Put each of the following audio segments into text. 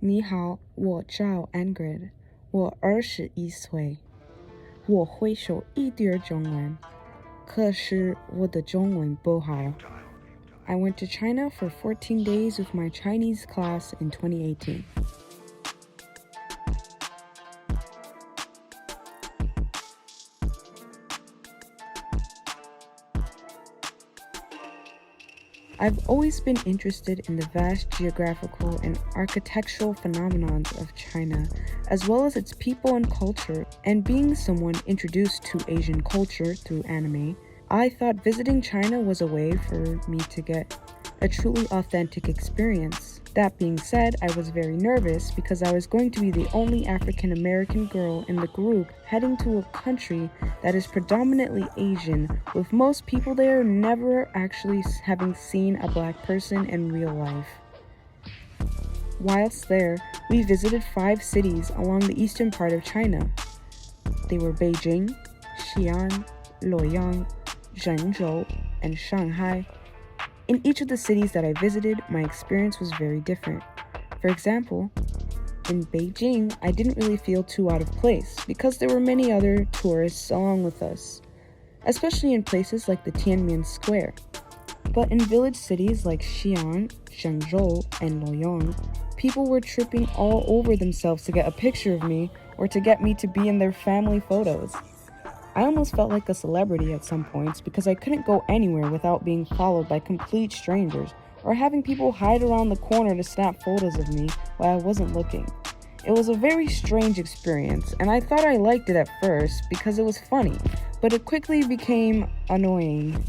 你好，我叫 Engrid，我21岁，我会说一点中文，可是我的中文不好。I went to China for 14 days with my Chinese class in 2018. I've always been interested in the vast geographical and architectural phenomena of China, as well as its people and culture, and being someone introduced to Asian culture through anime, I thought visiting China was a way for me to get a truly authentic experience. That being said, I was very nervous because I was going to be the only African American girl in the group heading to a country that is predominantly Asian, with most people there never actually having seen a black person in real life. Whilst there, we visited 5 cities along the eastern part of China. They were Beijing, Xi'an, Luoyang, Zhengzhou, and Shanghai. In each of the cities that I visited, my experience was very different. For example, in Beijing, I didn't really feel too out of place because there were many other tourists along with us, especially in places like the Tiananmen Square. But in village cities like Xi'an, Zhengzhou, and Luoyang, people were tripping all over themselves to get a picture of me or to get me to be in their family photos. I almost felt like a celebrity at some points because I couldn't go anywhere without being followed by complete strangers or having people hide around the corner to snap photos of me while I wasn't looking. It was a very strange experience, and I thought I liked it at first because it was funny, but it quickly became annoying.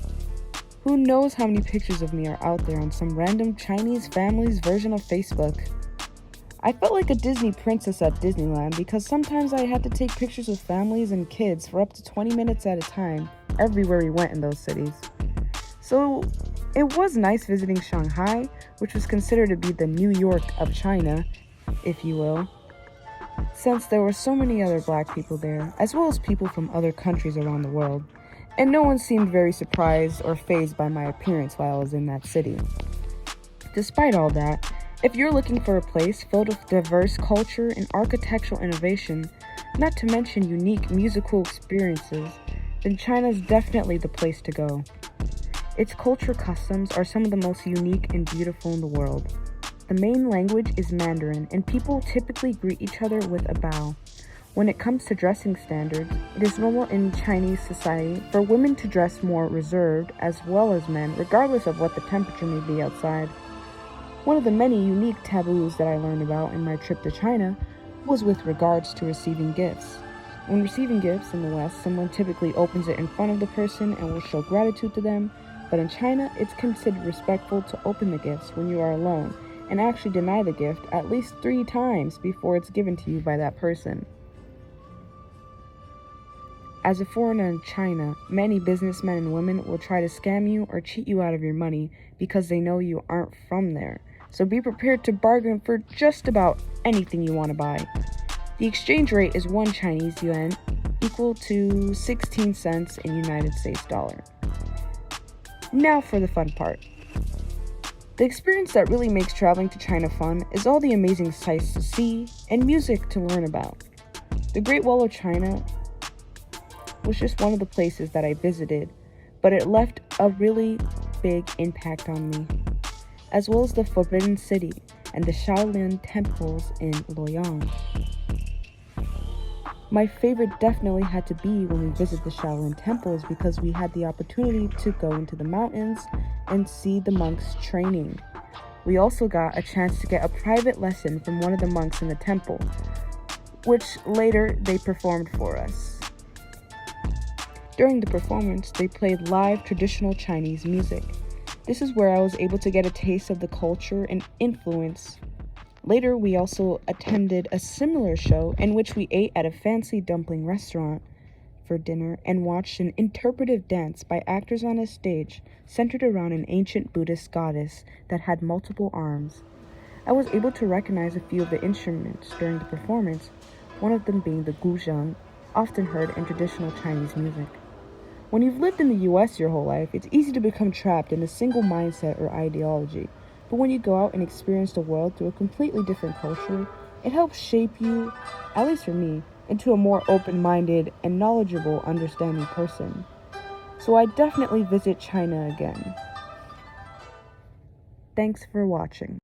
Who knows how many pictures of me are out there on some random Chinese family's version of Facebook? I felt like a Disney princess at Disneyland because sometimes I had to take pictures with families and kids for up to 20 minutes at a time everywhere we went in those cities. So it was nice visiting Shanghai, which was considered to be the New York of China, if you will, since there were so many other black people there, as well as people from other countries around the world, and no one seemed very surprised or fazed by my appearance while I was in that city. Despite all that, if you're looking for a place filled with diverse culture and architectural innovation, not to mention unique musical experiences, then China's definitely the place to go. Its culture customs are some of the most unique and beautiful in the world. The main language is Mandarin, and people typically greet each other with a bow. When it comes to dressing standards, it is normal in Chinese society for women to dress more reserved as well as men, regardless of what the temperature may be outside. One of the many unique taboos that I learned about in my trip to China was with regards to receiving gifts. When receiving gifts in the West, someone typically opens it in front of the person and will show gratitude to them, but in China, it's considered respectful to open the gifts when you are alone and actually deny the gift at least 3 times before it's given to you by that person. As a foreigner in China, many businessmen and women will try to scam you or cheat you out of your money because they know you aren't from there. So be prepared to bargain for just about anything you want to buy. The exchange rate is 1 Chinese yuan equal to 16 cents in United States dollar. Now for the fun part. The experience that really makes traveling to China fun is all the amazing sights to see and music to learn about. The Great Wall of China was just one of the places that I visited, but it left a really big impact on me, as well as the Forbidden City and the Shaolin temples in Luoyang. My favorite definitely had to be when we visited the Shaolin temples because we had the opportunity to go into the mountains and see the monks training. We also got a chance to get a private lesson from one of the monks in the temple, which later they performed for us. During the performance, they played live traditional Chinese music. This is where I was able to get a taste of the culture and influence. Later, we also attended a similar show in which we ate at a fancy dumpling restaurant for dinner and watched an interpretive dance by actors on a stage centered around an ancient Buddhist goddess that had multiple arms. I was able to recognize a few of the instruments during the performance, one of them being the guzheng, often heard in traditional Chinese music. When you've lived in the US your whole life, it's easy to become trapped in a single mindset or ideology, But when you go out and experience the world through a completely different culture, it helps shape you, at least for me, into a more open-minded and knowledgeable, understanding person. So I definitely visit China again. Thanks for watching.